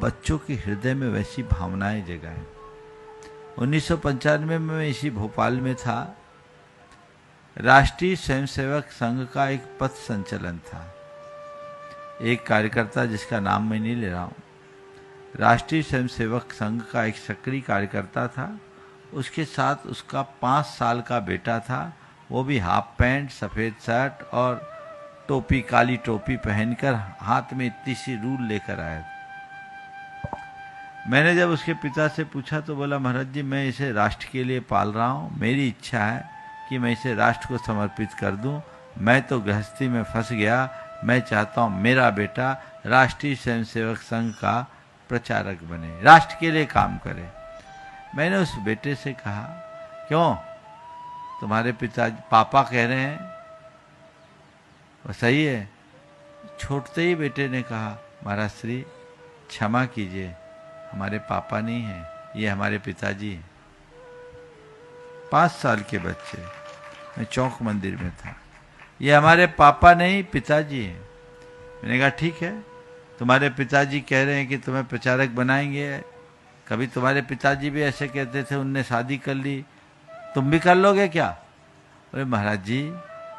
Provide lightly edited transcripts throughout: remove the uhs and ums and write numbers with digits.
बच्चों के हृदय में वैसी भावनाएं जगाएं। 1995 में मैं इसी भोपाल में था। राष्ट्रीय स्वयंसेवक संघ का एक पथ संचलन था। एक कार्यकर्ता, जिसका नाम मैं नहीं ले रहा हूं, राष्ट्रीय स्वयंसेवक संघ का एक सक्रिय कार्यकर्ता था। उसके साथ उसका 5 साल का बेटा था। वो भी हाफ पैंट, सफेद शर्ट और टोपी, काली टोपी पहनकर हाथ में इतनी सी रूल लेकर आया था। मैंने जब उसके पिता से पूछा तो बोला, महाराज जी मैं इसे राष्ट्र के लिए पाल रहा हूँ, मेरी इच्छा है कि मैं इसे राष्ट्र को समर्पित कर दूं। मैं तो गृहस्थी में फंस गया, मैं चाहता हूँ मेरा बेटा राष्ट्रीय स्वयंसेवक संघ का प्रचारक बने, राष्ट्र के लिए काम करे। मैंने उस बेटे से कहा, क्यों, तुम्हारे पिता पापा कह रहे हैं वो सही है? छोड़ते ही बेटे ने कहा, महाराज श्री क्षमा कीजिए, हमारे पापा नहीं हैं, ये हमारे पिताजी हैं। 5 साल के बच्चे, मैं चौक मंदिर में था, ये हमारे पापा नहीं पिताजी हैं। मैंने कहा ठीक है, तुम्हारे पिताजी कह रहे हैं कि तुम्हें प्रचारक बनाएंगे, कभी तुम्हारे पिताजी भी ऐसे कहते थे, उनने शादी कर ली, तुम भी कर लोगे क्या? बोले महाराज जी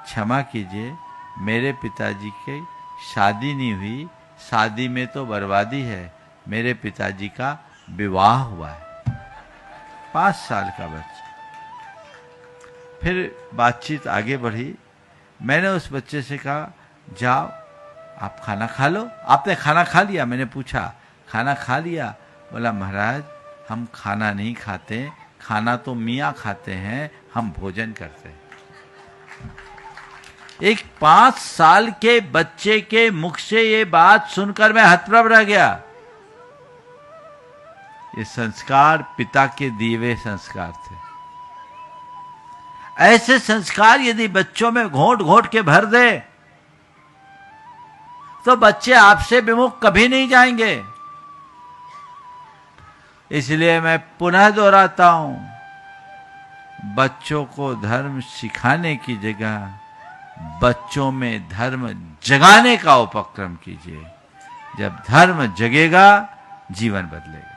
क्षमा कीजिए, मेरे पिताजी की शादी नहीं हुई, शादी में तो बर्बादी है, मेरे पिताजी का विवाह हुआ है। 5 साल का बच्चा। फिर बातचीत आगे बढ़ी। मैंने उस बच्चे से कहा, जाओ आप खाना खा लो। आपने खाना खा लिया? मैंने पूछा, खाना खा लिया? बोला महाराज हम खाना नहीं खाते, खाना तो मियाँ खाते हैं, हम भोजन करते हैं। एक 5 साल के बच्चे के मुख से ये बात सुनकर मैं हतप्रभ रह गया। ये संस्कार पिता के दिए हुए संस्कार थे। ऐसे संस्कार यदि बच्चों में घोंट घोंट के भर दे तो बच्चे आपसे विमुख कभी नहीं जाएंगे। इसलिए मैं पुनः दोहराता हूं, बच्चों को धर्म सिखाने की जगह बच्चों में धर्म जगाने का उपक्रम कीजिए। जब धर्म जगेगा जीवन बदलेगा।